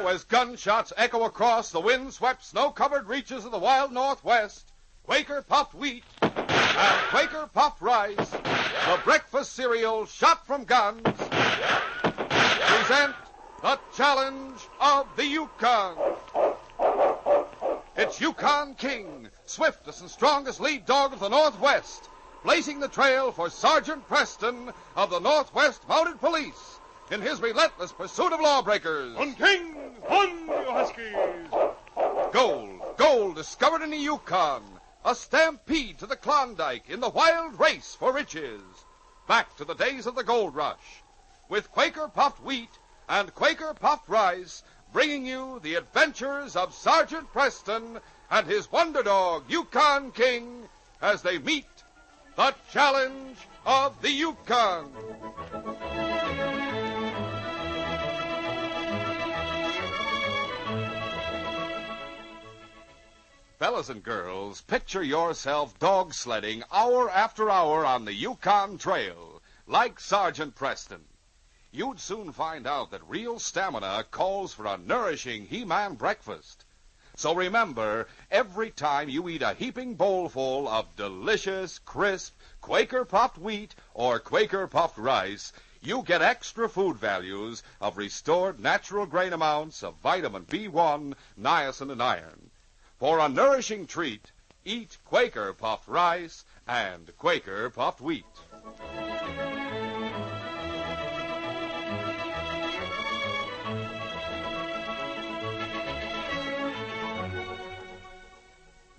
as gunshots echo across the wind-swept, snow-covered reaches of the wild Northwest, Quaker Puffed Wheat and Quaker Puffed Rice, the breakfast cereal shot from guns, present the challenge of the Yukon. It's Yukon King, swiftest and strongest lead dog of the Northwest, blazing the trail for Sergeant Preston of the Northwest Mounted Police in his relentless pursuit of lawbreakers. On King, on, you huskies! Gold discovered in the Yukon. A stampede to the Klondike in the wild race for riches. Back to the days of the gold rush. With Quaker Puffed Wheat and Quaker Puffed Rice, bringing you the adventures of Sergeant Preston and his wonder dog, Yukon King, as they meet the challenge of the Yukon. Fellas and girls, picture yourself dog sledding hour after hour on the Yukon Trail, like Sergeant Preston. You'd soon find out that real stamina calls for a nourishing He-Man breakfast. So remember, every time you eat a heaping bowlful of delicious, crisp Quaker Puffed Wheat or Quaker Puffed Rice, you get extra food values of restored natural grain amounts of vitamin B1, niacin, and iron. For a nourishing treat, eat Quaker Puffed Rice and Quaker Puffed Wheat.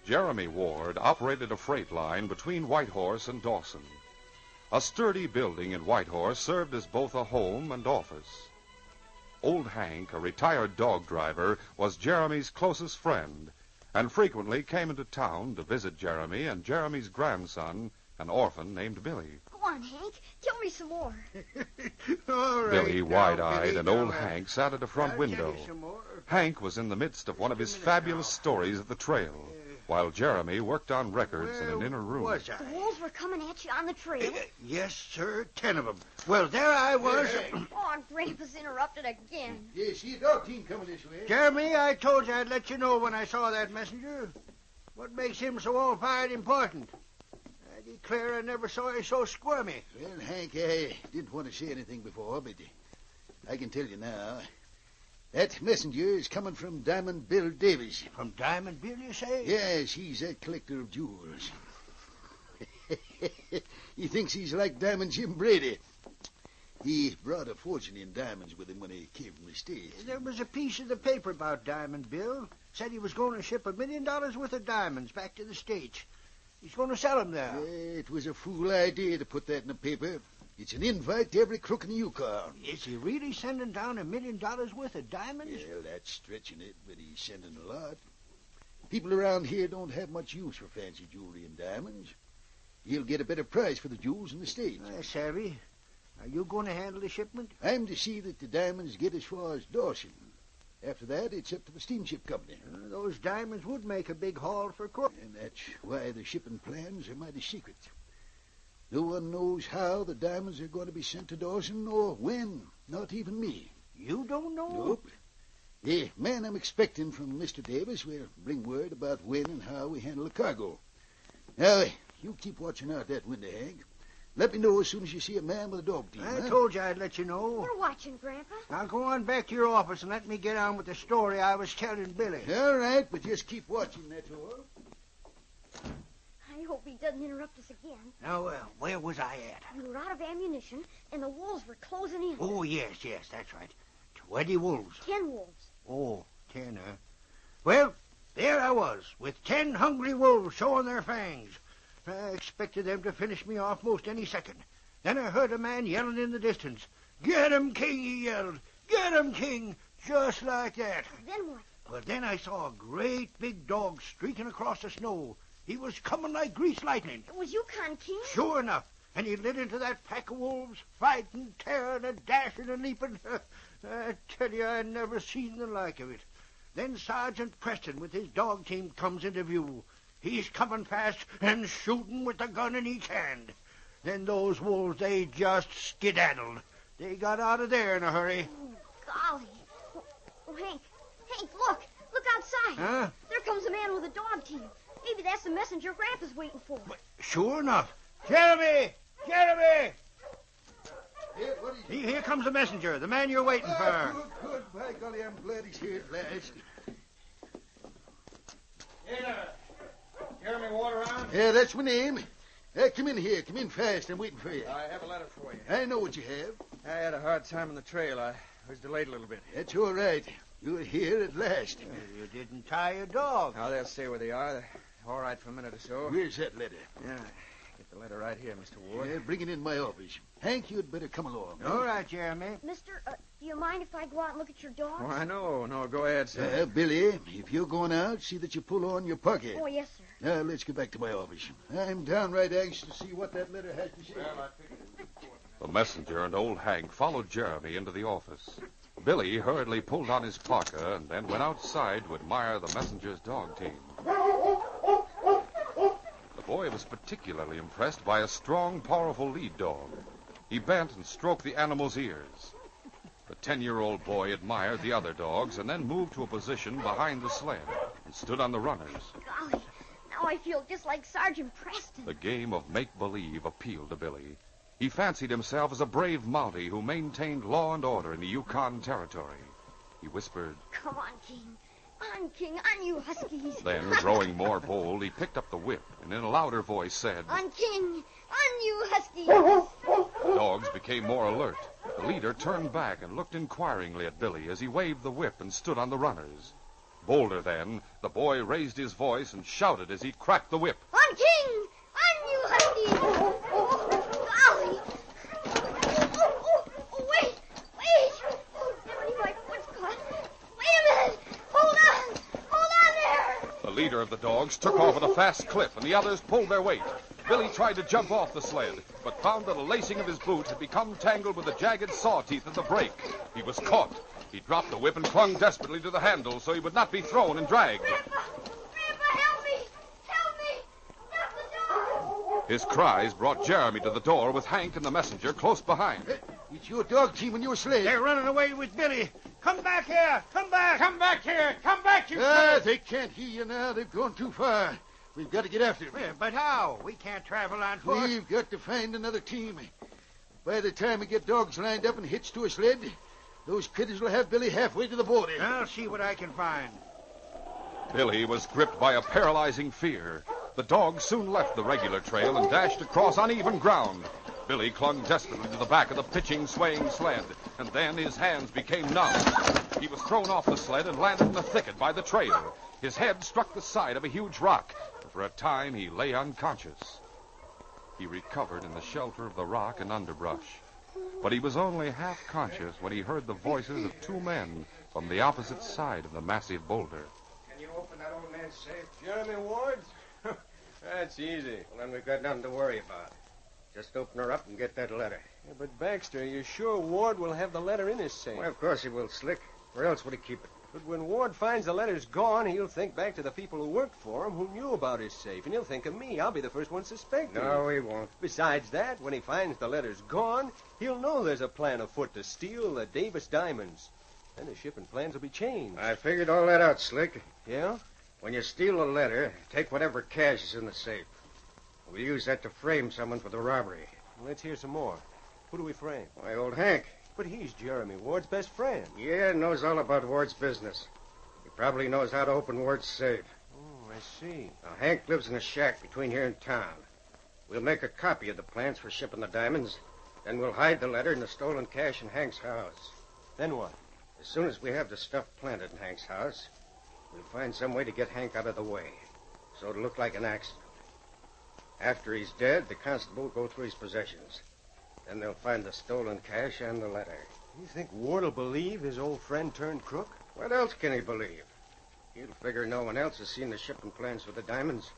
Jeremy Ward operated a freight line between Whitehorse and Dawson. A sturdy building in Whitehorse served as both a home and office. Old Hank, a retired dog driver, was Jeremy's closest friend, and frequently came into town to visit Jeremy and Jeremy's grandson, an orphan named Billy. Go on, Hank. Tell me some more. All right, Billy, wide-eyed, and old Hank sat at a front window. Hank was in the midst of one of his fabulous stories of the trail, while Jeremy worked on records in an inner room. The wolves were coming at you on the trail. Yes, sir, 10 of them. Well, there I was. Oh, Grandpa's interrupted again. Yeah, see a dog team coming this way. Jeremy, I told you I'd let you know when I saw that messenger. What makes him so all-fired important? I declare I never saw you so squirmy. Well, Hank, I didn't want to say anything before, but I can tell you now. That messenger is coming from Diamond Bill Davis. From Diamond Bill, you say? Yes, he's a collector of jewels. He thinks he's like Diamond Jim Brady. He brought a fortune in diamonds with him when he came from the States. There was a piece of the paper about Diamond Bill. Said he was going to ship $1 million worth of diamonds back to the States. He's going to sell them there. It was a fool idea to put that in the paper. It's an invite to every crook in the Yukon. Is he really sending down $1 million worth of diamonds? Well, that's stretching it, but he's sending a lot. People around here don't have much use for fancy jewelry and diamonds. He'll get a better price for the jewels in the States. Savvy. Are you going to handle the shipment? I'm to see that the diamonds get as far as Dawson. After that, it's up to the steamship company. Those diamonds would make a big haul for Cook. And that's why the shipping plans are mighty secret. No one knows how the diamonds are going to be sent to Dawson or when. Not even me. You don't know? Nope. The man I'm expecting from Mr. Davis will bring word about when and how we handle the cargo. Now, you keep watching out that window, Hank. Let me know as soon as you see a man with a dog team. I told you I'd let you know. We're watching, Grandpa. Now go on back to your office and let me get on with the story I was telling Billy. All right, but just keep watching, that's all. I hope he doesn't interrupt us again. Now, where was I at? We were out of ammunition, and the wolves were closing in. Oh, yes, that's right. 20 wolves. 10 wolves. Oh, 10, huh? Well, there I was, with 10 hungry wolves showing their fangs. I expected them to finish me off most any second. Then I heard a man yelling in the distance. "Get him, King," he yelled. "Get him, King," just like that. Then what? Well, then I saw a great big dog streaking across the snow. He was coming like greased lightning. It was Yukon King? Sure enough. And he lit into that pack of wolves, fighting, tearing, and dashing, and leaping. I tell you, I never seen the like of it. Then Sergeant Preston with his dog team comes into view. He's coming fast and shooting with the gun in each hand. Then those wolves, they just skedaddled. They got out of there in a hurry. Oh, golly. Oh, Hank, Hank, look. Look outside. Huh? There comes a man with a dog team. Maybe that's the messenger Grandpa's waiting for. But sure enough. Jeremy! Jeremy! Here, what is it? Here comes the messenger, the man you're waiting for. Good. By golly, I'm glad he's here at last. Hey there. Jeremy Ward around? Yeah, that's my name. Come in here. Come in fast. I'm waiting for you. I have a letter for you. I know what you have. I had a hard time on the trail. I was delayed a little bit. That's all right. You're here at last. You didn't tie your dog. Now, they'll stay where they are. They're all right for a minute or so. Where's that letter? Yeah, get the letter right here, Mr. Ward. Yeah, bring it in my office. Hank, you'd better come along. All right, Jeremy. Mister, do you mind if I go out and look at your dog? Why, no. Go ahead, sir. Billy, if you're going out, see that you pull on your pocket. Oh, yes, sir. Now, let's get back to my office. I'm downright anxious to see what that letter has to say. The messenger and old Hank followed Jeremy into the office. Billy hurriedly pulled on his parka and then went outside to admire the messenger's dog team. The boy was particularly impressed by a strong, powerful lead dog. He bent and stroked the animal's ears. The 10-year-old boy admired the other dogs and then moved to a position behind the sled and stood on the runners. Golly, now I feel just like Sergeant Preston. The game of make-believe appealed to Billy. He fancied himself as a brave Mountie who maintained law and order in the Yukon Territory. He whispered, Come on, King. On, King. On, you huskies. then, growing more bold, he picked up the whip and in a louder voice said, On, King. On, you huskies. The dogs became more alert. The leader turned back and looked inquiringly at Billy as he waved the whip and stood on the runners. Bolder then, the boy raised his voice and shouted as he cracked the whip. On, King. On, you huskies. Golly. Wait. Jeremy, my foot's caught. Wait a minute. Hold on there. The leader of the dogs took off at a fast clip, and the others pulled their weight. Billy tried to jump off the sled, but found that a lacing of his boot had become tangled with the jagged saw teeth of the brake. He was caught. He dropped the whip and clung desperately to the handle so he would not be thrown and dragged. Grandpa, help me. Stop the dog. His cries brought Jeremy to the door with Hank and the messenger close behind. It's your dog team and your sled. They're running away with Billy. Come back here. Come back. Come back here. Come back, you They can't hear you now. They've gone too far. We've got to get after them. Yeah, but how? We can't travel on foot. We've got to find another team. By the time we get dogs lined up and hitched to a sled, those critters will have Billy halfway to the border. I'll see what I can find. Billy was gripped by a paralyzing fear. The dogs soon left the regular trail and dashed across uneven ground. Billy clung desperately to the back of the pitching, swaying sled, and then his hands became numb. He was thrown off the sled and landed in a thicket by the trail. His head struck the side of a huge rock, and for a time he lay unconscious. He recovered in the shelter of the rock and underbrush, but he was only half conscious when he heard the voices of two men from the opposite side of the massive boulder. Can you open that old man's safe? Jeremy Ward? That's easy. Well, then we've got nothing to worry about. Just open her up and get that letter. Yeah, but Baxter, you're sure Ward will have the letter in his safe? Well, of course he will, Slick. Where else would he keep it? But when Ward finds the letter's gone, he'll think back to the people who worked for him, who knew about his safe, and he'll think of me. I'll be the first one suspected. No, he won't. Besides that, when he finds the letter's gone, he'll know there's a plan afoot to steal the Davis diamonds. Then his shipping plans will be changed. I figured all that out, Slick. Yeah? When you steal a letter, take whatever cash is in the safe. We'll use that to frame someone for the robbery. Let's hear some more. Who do we frame? Why, old Hank. But he's Jeremy Ward's best friend. Yeah, knows all about Ward's business. He probably knows how to open Ward's safe. Oh, I see. Now, Hank lives in a shack between here and town. We'll make a copy of the plans for shipping the diamonds. Then we'll hide the letter and the stolen cash in Hank's house. Then what? As soon as we have the stuff planted in Hank's house, we'll find some way to get Hank out of the way, so it'll look like an accident. After he's dead, the constable will go through his possessions. Then they'll find the stolen cash and the letter. You think Ward will believe his old friend turned crook? What else can he believe? He'll figure no one else has seen the shipping plans for the diamonds,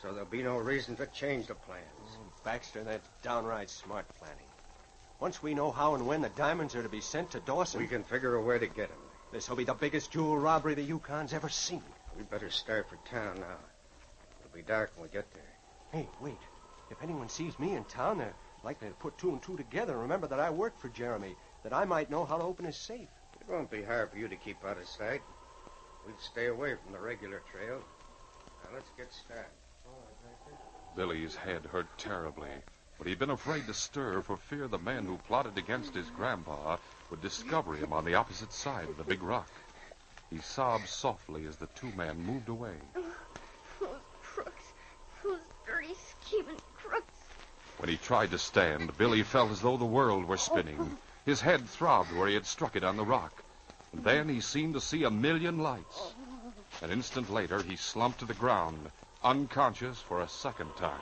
so there'll be no reason to change the plans. Oh, Baxter, that's downright smart planning. Once we know how and when the diamonds are to be sent to Dawson, We can figure a way to get them. this will be the biggest jewel robbery the Yukon's ever seen. We'd better start for town now. It'll be dark when we get there. Hey, wait. If anyone sees me in town, they're likely to put two and two together and remember that I worked for Jeremy, that I might know how to open his safe. It won't be hard for you to keep out of sight. We'd stay away from the regular trail. Now, let's get started. Billy's head hurt terribly, but he'd been afraid to stir for fear the men who plotted against his grandpa would discover him on the opposite side of the big rock. He sobbed softly as the two men moved away. Those crooks. Those dirty, scheming crooks. When he tried to stand, Billy felt as though the world were spinning. His head throbbed where he had struck it on the rock. And then he seemed to see a million lights. An instant later, he slumped to the ground, unconscious for a second time.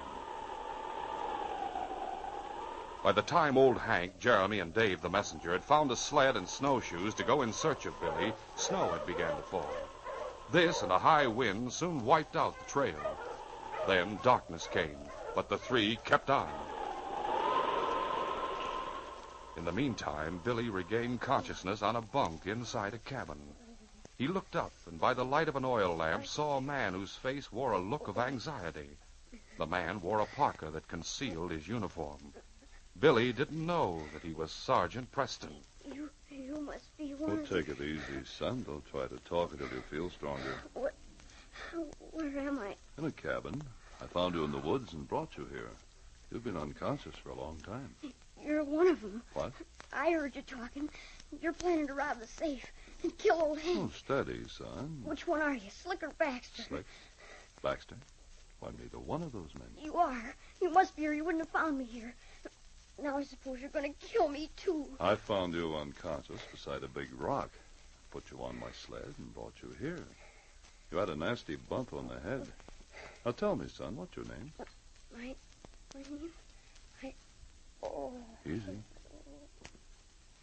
By the time old Hank, Jeremy, and Dave, the messenger, had found a sled and snowshoes to go in search of Billy, snow had begun to fall. This and a high wind soon wiped out the trail. Then darkness came, but the three kept on. In the meantime, Billy regained consciousness on a bunk inside a cabin. He looked up and by the light of an oil lamp saw a man whose face wore a look of anxiety. The man wore a parka that concealed his uniform. Billy didn't know that he was Sergeant Preston. You must be one. Oh, take it easy, son. Don't try to talk until you feel stronger. Where am I? In a cabin. I found you in the woods and brought you here. You've been unconscious for a long time. You're one of them. What? I heard you talking. You're planning to rob the safe and kill old Hank. Oh, steady, son. Which one are you, Slick or Baxter? Slick? Baxter? Why, neither one of those men. You are. You must be, or you wouldn't have found me here. Now I suppose you're going to kill me, too. I found you unconscious beside a big rock. Put you on my sled and brought you here. You had a nasty bump on the head. Now tell me, son, what's your name? My name? Oh. Easy.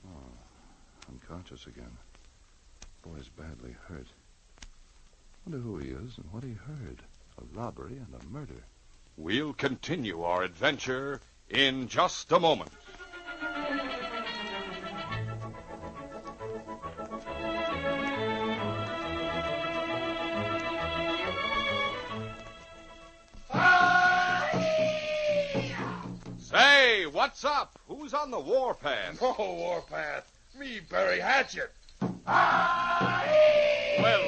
Oh, unconscious again. Boy's badly hurt. Wonder who he is and what he heard. A robbery and a murder. We'll continue our adventure in just a moment. Say, what's up? Who's on the warpath? Oh, Warpath. Me, Barry Hatchet. Well,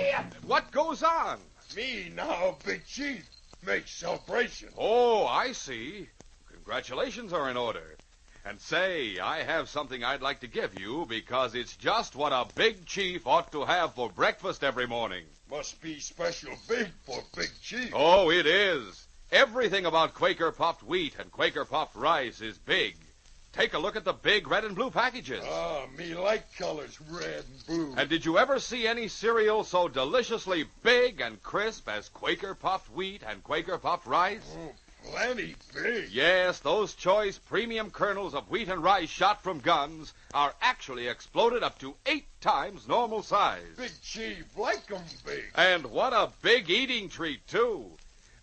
what goes on? Me now, Big Chief. Make celebration. Oh, I see. Congratulations are in order. And say, I have something I'd like to give you because it's just what a big chief ought to have for breakfast every morning. Must be special big for Big Chief. Oh, it is. Everything about Quaker puffed wheat and Quaker puffed rice is big. Take a look at the big red and blue packages. Ah, me like colors red and blue. And did you ever see any cereal so deliciously big and crisp as Quaker puffed wheat and Quaker puffed rice? Oh, plenty big. Yes, those choice premium kernels of wheat and rice shot from guns are actually exploded up to 8 times normal size. Big Chief, like 'em big. And what a big eating treat, too.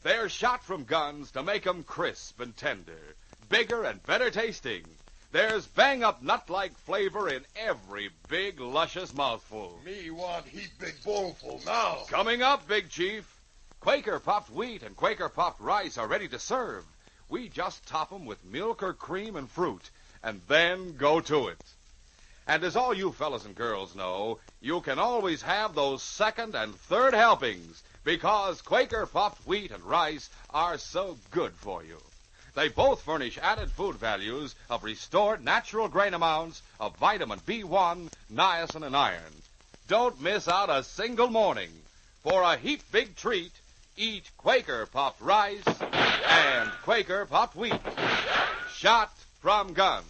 They're shot from guns to make 'em crisp and tender, bigger and better tasting. There's bang-up nut-like flavor in every big, luscious mouthful. Me want heap big bowlful now. Coming up, Big Chief. Quaker puffed wheat and Quaker puffed rice are ready to serve. We just top 'em with milk or cream and fruit, and then go to it. And as all you fellas and girls know, you can always have those second and third helpings because Quaker puffed wheat and rice are so good for you. They both furnish added food values of restored natural grain amounts of vitamin B1, niacin, and iron. Don't miss out a single morning. For a heap big treat, eat Quaker puffed rice and Quaker puffed wheat. Shot from guns.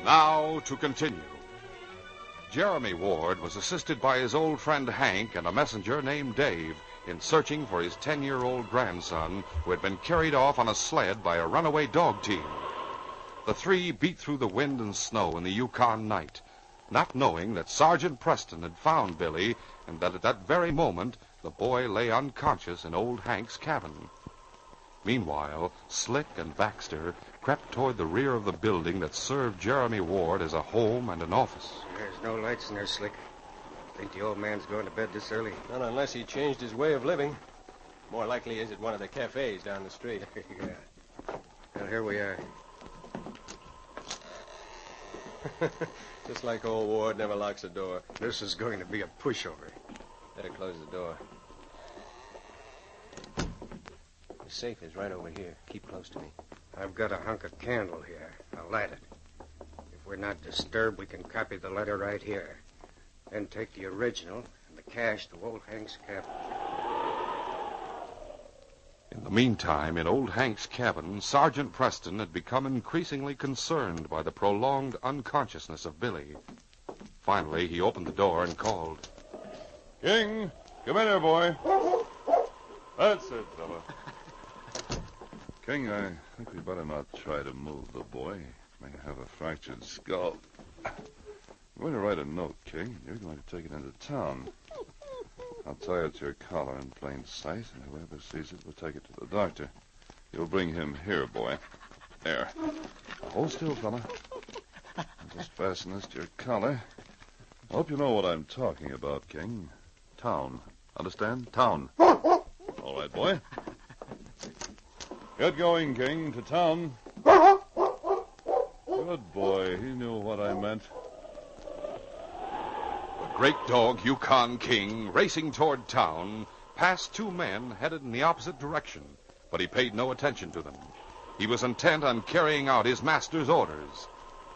Now to continue. Jeremy Ward was assisted by his old friend Hank and a messenger named Dave in searching for his 10-year-old grandson who had been carried off on a sled by a runaway dog team. The three beat through the wind and snow in the Yukon night, not knowing that Sergeant Preston had found Billy and that at that very moment the boy lay unconscious in old Hank's cabin. Meanwhile, Slick and Baxter crept toward the rear of the building that served Jeremy Ward as a home and an office. There's no lights in there, Slick. Think the old man's going to bed this early? Not unless he changed his way of living. More likely is at one of the cafes down the street. Yeah. Well, here we are. Just like old Ward never locks a door. This is going to be a pushover. Better close the door. The safe is right over here. Keep close to me. I've got a hunk of candle here. I'll light it. If we're not disturbed, we can copy the letter right here. Then take the original and the cash to old Hank's cabin. In the meantime, in old Hank's cabin, Sergeant Preston had become increasingly concerned by the prolonged unconsciousness of Billy. Finally, he opened the door and called. King, come in here, boy. That's it, fella. King, I think we better not try to move the boy. May have a fractured skull. I'm going to write a note, King. You're going to take it into town. I'll tie it to your collar in plain sight, and whoever sees it will take it to the doctor. You'll bring him here, boy. There. Now, hold still, fella. I'll just fasten this to your collar. I hope you know what I'm talking about, King. Town. Understand? Town. All right, boy. Get going, King, to town. Good boy. He knew what I meant. The great dog, Yukon King, racing toward town, passed two men headed in the opposite direction, but he paid no attention to them. He was intent on carrying out his master's orders.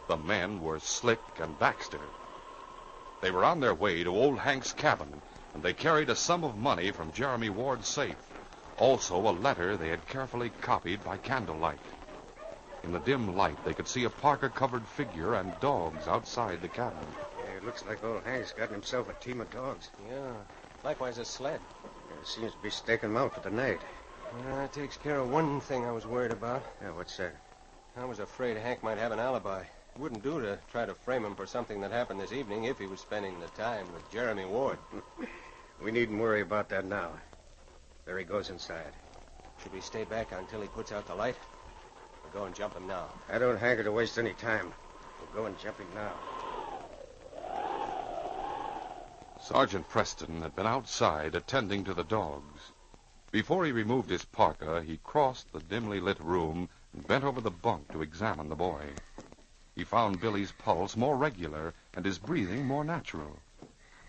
The men were Slick and Baxter. They were on their way to old Hank's cabin, and they carried a sum of money from Jeremy Ward's safe. Also a letter they had carefully copied by candlelight. In the dim light, they could see a parka-covered figure and dogs outside the cabin. Yeah, it looks like old Hank's gotten himself a team of dogs. Yeah. Likewise a sled. Yeah, seems to be staking them out for the night. That takes care of one thing I was worried about. Yeah, what's that? I was afraid Hank might have an alibi. It wouldn't do to try to frame him for something that happened this evening if he was spending the time with Jeremy Ward. We needn't worry about that now. There he goes inside. Should we stay back until he puts out the light? Or go and jump him now? I don't hanker to waste any time. We'll go and jump him now. Sergeant Preston had been outside attending to the dogs. Before he removed his parka, he crossed the dimly lit room and bent over the bunk to examine the boy. He found Billy's pulse more regular and his breathing more natural.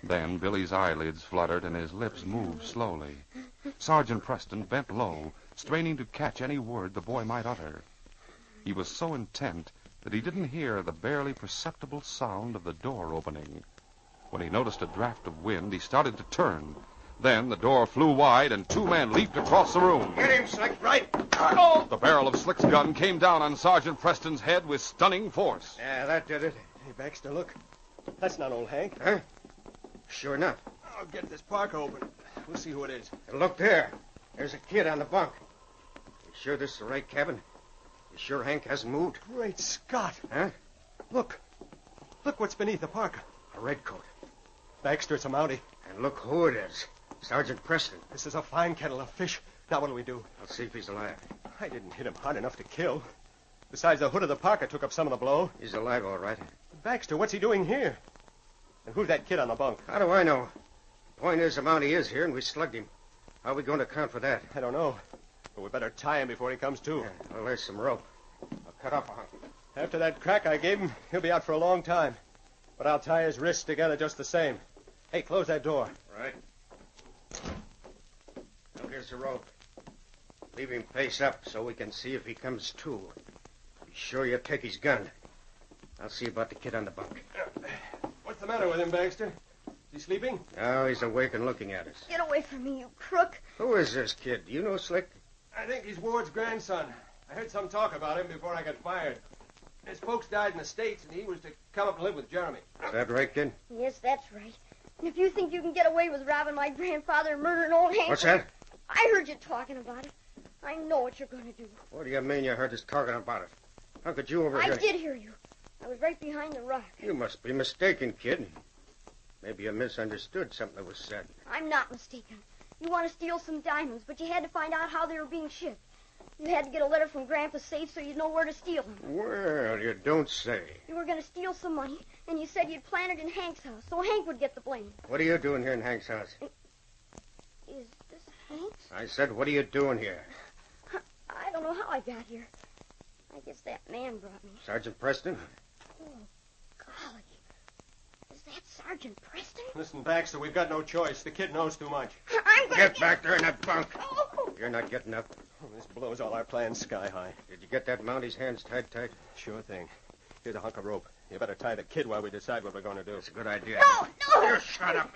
Then Billy's eyelids fluttered and his lips moved slowly. Sergeant Preston bent low, straining to catch any word the boy might utter. He was so intent that he didn't hear the barely perceptible sound of the door opening. When he noticed a draft of wind, he started to turn. Then the door flew wide and two men leaped across the room. Get him, Slick, right. The barrel of Slick's gun came down on Sergeant Preston's head with stunning force. Yeah, that did it. Hey, Baxter, look. That's not old Hank. Huh? Sure enough. I'll get this parka open. We'll see who it is. And look there. There's a kid on the bunk. You sure this is the right cabin? You sure Hank hasn't moved? Great Scott. Huh? Look. Look what's beneath the parka. A redcoat. Baxter, it's a Mountie. And look who it is. Sergeant Preston. This is a fine kettle of fish. Now what do we do? I'll see if he's alive. I didn't hit him hard enough to kill. Besides, the hood of the parka took up some of the blow. He's alive, all right. Baxter, what's he doing here? And who's that kid on the bunk? How do I know? The point is, the Mountie is here, and we slugged him. How are we going to account for that? I don't know. But we better tie him before he comes to. Yeah, well, there's some rope. I'll cut off a hunk. After that crack I gave him, he'll be out for a long time. But I'll tie his wrists together just the same. Hey, close that door. Right. Now, here's the rope. Leave him face up so we can see if he comes to. Be sure you take his gun. I'll see about the kid on the bunk. What's the matter with him, Baxter? Is he sleeping? Now he's awake and looking at us. Get away from me, you crook. Who is this kid? Do you know Slick? I think he's Ward's grandson. I heard some talk about him before I got fired. His folks died in the States, and he was to come up and live with Jeremy. Is that right, kid? Yes, that's right. And if you think you can get away with robbing my grandfather and murdering old Hank... What's that? I heard you talking about it. I know what you're going to do. What do you mean you heard us talking about it? How could you overhear? I did hear you. I was right behind the rock. You must be mistaken, kid. Maybe you misunderstood something that was said. I'm not mistaken. You want to steal some diamonds, but you had to find out how they were being shipped. You had to get a letter from Grandpa's safe so you'd know where to steal them. Well, you don't say. You were going to steal some money, and you said you'd plant it in Hank's house, so Hank would get the blame. What are you doing here in Hank's house? Is this Hank's? I said, what are you doing here? I don't know how I got here. I guess that man brought me. Sergeant Preston? Oh, golly. Is that Sergeant Preston? Listen, Baxter, we've got no choice. The kid knows too much. I'm gonna Get back there in that bunk. Oh. You're not getting up. Oh, this blows all our plans sky high. Did you get that Mounty's hands tied tight? Sure thing. Here's a hunk of rope. You better tie the kid while we decide what we're going to do. That's a good idea. No. You shut up.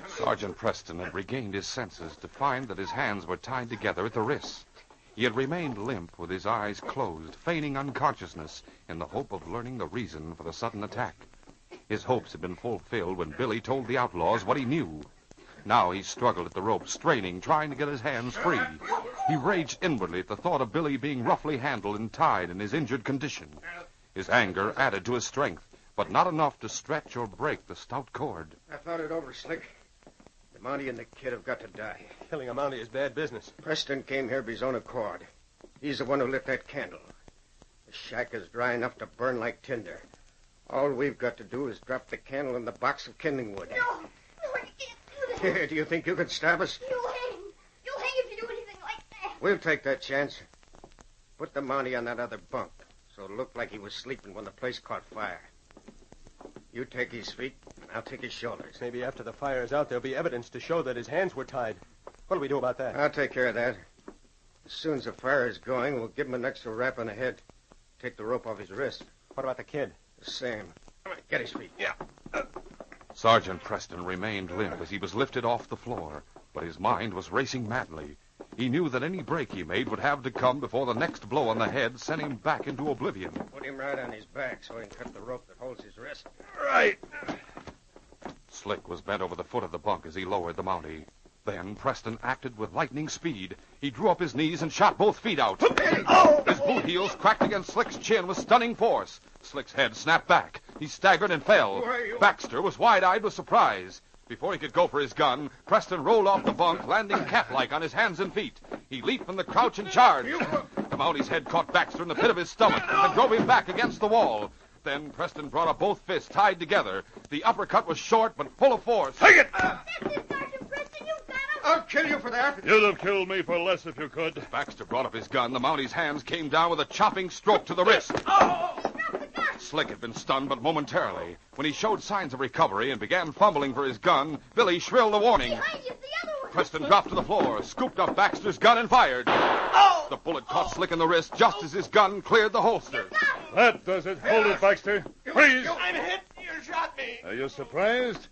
Sergeant Preston had regained his senses to find that his hands were tied together at the wrists. He had remained limp with his eyes closed, feigning unconsciousness in the hope of learning the reason for the sudden attack. His hopes had been fulfilled when Billy told the outlaws what he knew. Now he struggled at the rope, straining, trying to get his hands free. He raged inwardly at the thought of Billy being roughly handled and tied in his injured condition. His anger added to his strength, but not enough to stretch or break the stout cord. I thought it over, Slick. The Mounty and the kid have got to die. Killing a Mountie is bad business. Preston came here of his own accord. He's the one who lit that candle. The shack is dry enough to burn like tinder. All we've got to do is drop the candle in the box of kindling wood. No, you can't do that. Do you think you could stop us? You'll hang. You'll hang if you do anything like that. We'll take that chance. Put the Mounty on that other bunk, so it'll look like he was sleeping when the place caught fire. You take his feet, and I'll take his shoulders. Maybe after the fire is out, there'll be evidence to show that his hands were tied. What do we do about that? I'll take care of that. As soon as the fire is going, we'll give him an extra rap on the head. Take the rope off his wrist. What about the kid? The same. Come on, get his feet. Yeah. Sergeant Preston remained limp as he was lifted off the floor, but his mind was racing madly. He knew that any break he made would have to come before the next blow on the head sent him back into oblivion. Put him right on his back so he can cut the rope that holds his wrist. Right. Slick was bent over the foot of the bunk as he lowered the Mountie. Then Preston acted with lightning speed. He drew up his knees and shot both feet out. His boot heels cracked against Slick's chin with stunning force. Slick's head snapped back. He staggered and fell. Baxter was wide-eyed with surprise. Before he could go for his gun, Preston rolled off the bunk, landing cat-like on his hands and feet. He leaped from the crouch and charged. The Mountie's head caught Baxter in the pit of his stomach and drove him back against the wall. Then Preston brought up both fists tied together. The uppercut was short but full of force. Take it! That's it, Sergeant Preston. You got him. I'll kill you for that. You'd have killed me for less if you could. Baxter brought up his gun. The Mountie's hands came down with a chopping stroke to the wrist. Slick had been stunned but momentarily. When he showed signs of recovery and began fumbling for his gun, Billy shrilled a warning. Behind you, the other one. Preston dropped to the floor, scooped up Baxter's gun, and fired. The bullet caught Slick in the wrist just as his gun cleared the holster. That does it. Hold it, Baxter. Freeze. I'm hit. You shot me. Are you surprised?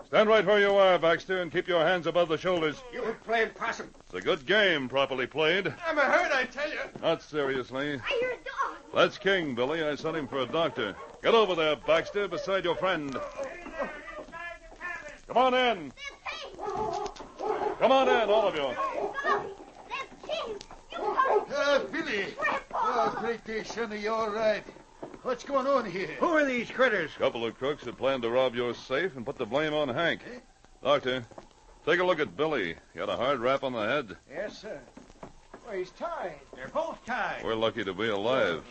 Stand right where you are, Baxter, and keep your hands above the shoulders. You were playing possum. It's a good game, properly played. I'm hurt, I tell you. Not seriously. I hear a dog. That's King, Billy. I sent him for a doctor. Get over there, Baxter, beside your friend. Come on in. That's King. Come on in, all of you. Golly, that's King. You come. Billy. Grandpa. Great day, Sonny. You all right? What's going on here? Who are these critters? Couple of crooks had planned to rob your safe and put the blame on Hank. Doctor, take a look at Billy. He had a hard rap on the head. Yes, sir. Well, he's tied. They're both tied. We're lucky to be alive.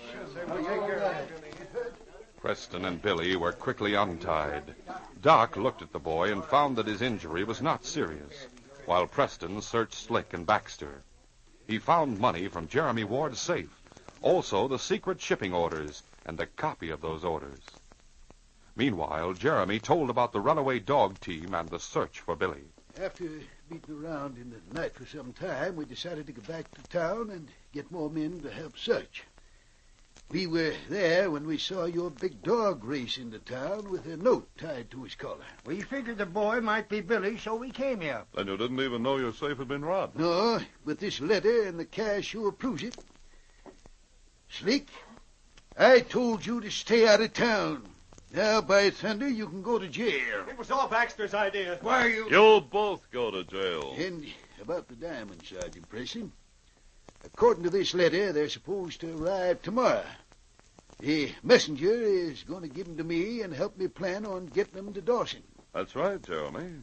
Preston and Billy were quickly untied. Doc looked at the boy and found that his injury was not serious, while Preston searched Slick and Baxter. He found money from Jeremy Ward's safe, also the secret shipping orders and a copy of those orders. Meanwhile, Jeremy told about the runaway dog team and the search for Billy. After beating around in the night for some time, we decided to go back to town and get more men to help search. We were there when we saw your big dog race into town with a note tied to his collar. We figured the boy might be Billy, so we came here. Then you didn't even know your safe had been robbed. No, but this letter and the cash sure proves it. Slick, I told you to stay out of town. Now, by thunder, you can go to jail. It was all Baxter's idea. Why are you... You'll both go to jail. And about the diamonds, Sergeant Preston. According to this letter, they're supposed to arrive tomorrow. The messenger is going to give them to me and help me plan on getting them to Dawson. That's right, Jeremy.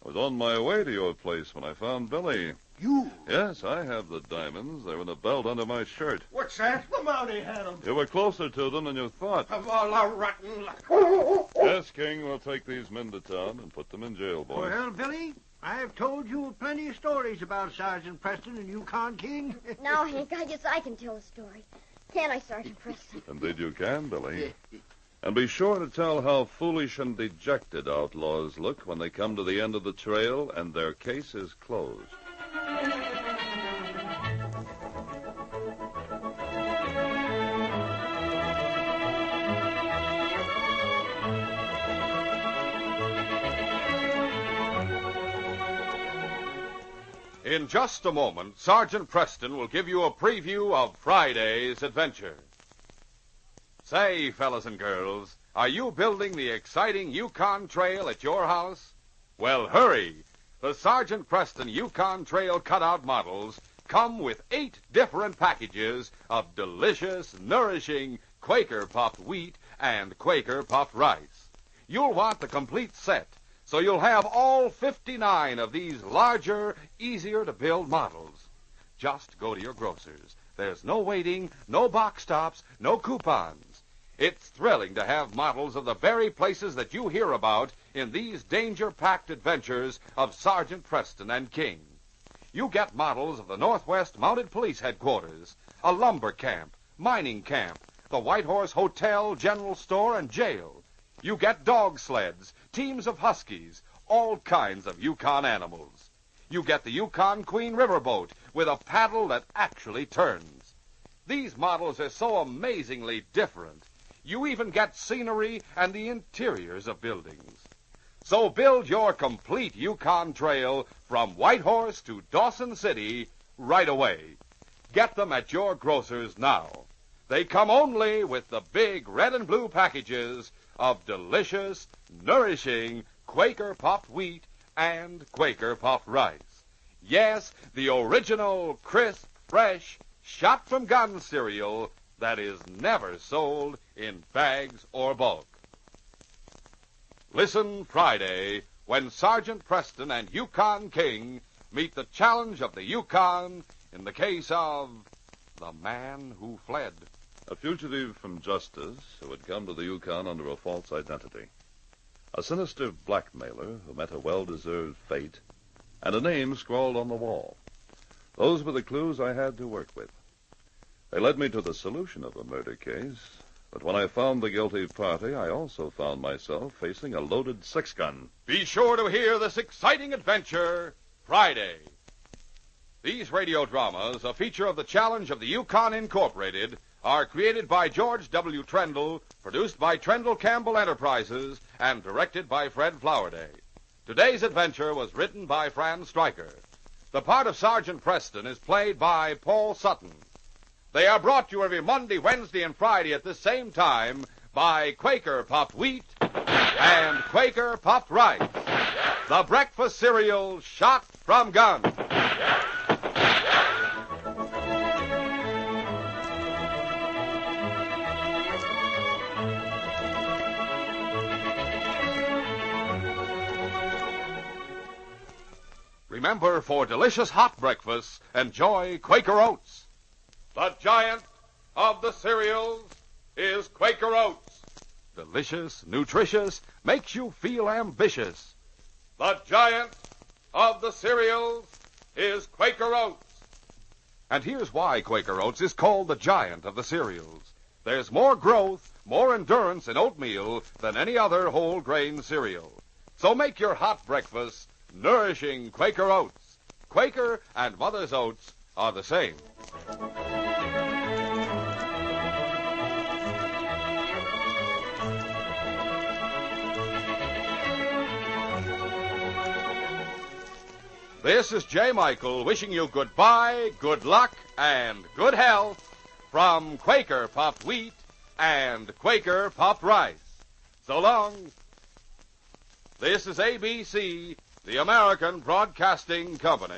I was on my way to your place when I found Billy. You? Yes, I have the diamonds. They're in a belt under my shirt. What's that? The Mountie had him. You were closer to them than you thought. Of all our rotten luck. Yes, King, we'll take these men to town and put them in jail, boys. Well, Billy, I've told you plenty of stories about Sergeant Preston and Yukon King. Now, Hank, I guess I can tell a story. Can I, Sergeant Preston? Indeed you can, Billy. And be sure to tell how foolish and dejected outlaws look when they come to the end of the trail and their case is closed. In just a moment, Sergeant Preston will give you a preview of Friday's adventure. Say, fellas and girls, are you building the exciting Yukon Trail at your house? Well, hurry! The Sergeant Preston Yukon Trail cutout models come with 8 different packages of delicious, nourishing Quaker puffed wheat and Quaker puffed rice. You'll want the complete set, so you'll have all 59 of these larger, easier-to-build models. Just go to your grocer's. There's no waiting, no box tops, no coupons. It's thrilling to have models of the very places that you hear about in these danger-packed adventures of Sergeant Preston and King. You get models of the Northwest Mounted Police Headquarters, a lumber camp, mining camp, the White Horse Hotel, General Store, and jail. You get dog sleds, teams of huskies, all kinds of Yukon animals. You get the Yukon Queen riverboat with a paddle that actually turns. These models are so amazingly different. You even get scenery and the interiors of buildings. So build your complete Yukon Trail from Whitehorse to Dawson City right away. Get them at your grocer's now. They come only with the big red and blue packages of delicious, nourishing Quaker puffed wheat and Quaker puffed rice. Yes, the original, crisp, fresh, shot from gun cereal that is never sold in bags or bulk. Listen Friday when Sergeant Preston and Yukon King meet the challenge of the Yukon in the case of the man who fled. A fugitive from justice who had come to the Yukon under a false identity. A sinister blackmailer who met a well-deserved fate, and a name scrawled on the wall. Those were the clues I had to work with. They led me to the solution of the murder case, but when I found the guilty party, I also found myself facing a loaded 6-gun. Be sure to hear this exciting adventure Friday. These radio dramas, a feature of the Challenge of the Yukon Incorporated, are created by George W. Trendle, produced by Trendle Campbell Enterprises, and directed by Fred Flowerday. Today's adventure was written by Fran Stryker. The part of Sergeant Preston is played by Paul Sutton. They are brought to you every Monday, Wednesday, and Friday at this same time by Quaker puffed wheat and Quaker puffed rice. The breakfast cereal shot from guns. Remember, for delicious hot breakfasts, enjoy Quaker Oats. The giant of the cereals is Quaker Oats. Delicious, nutritious, makes you feel ambitious. The giant of the cereals is Quaker Oats. And here's why Quaker Oats is called the giant of the cereals. There's more growth, more endurance in oatmeal than any other whole grain cereal. So make your hot breakfast nourishing Quaker Oats. Quaker and Mother's Oats are the same. This is J. Michael wishing you goodbye, good luck, and good health from Quaker puffed wheat and Quaker puffed rice. So long. This is ABC, the American Broadcasting Company.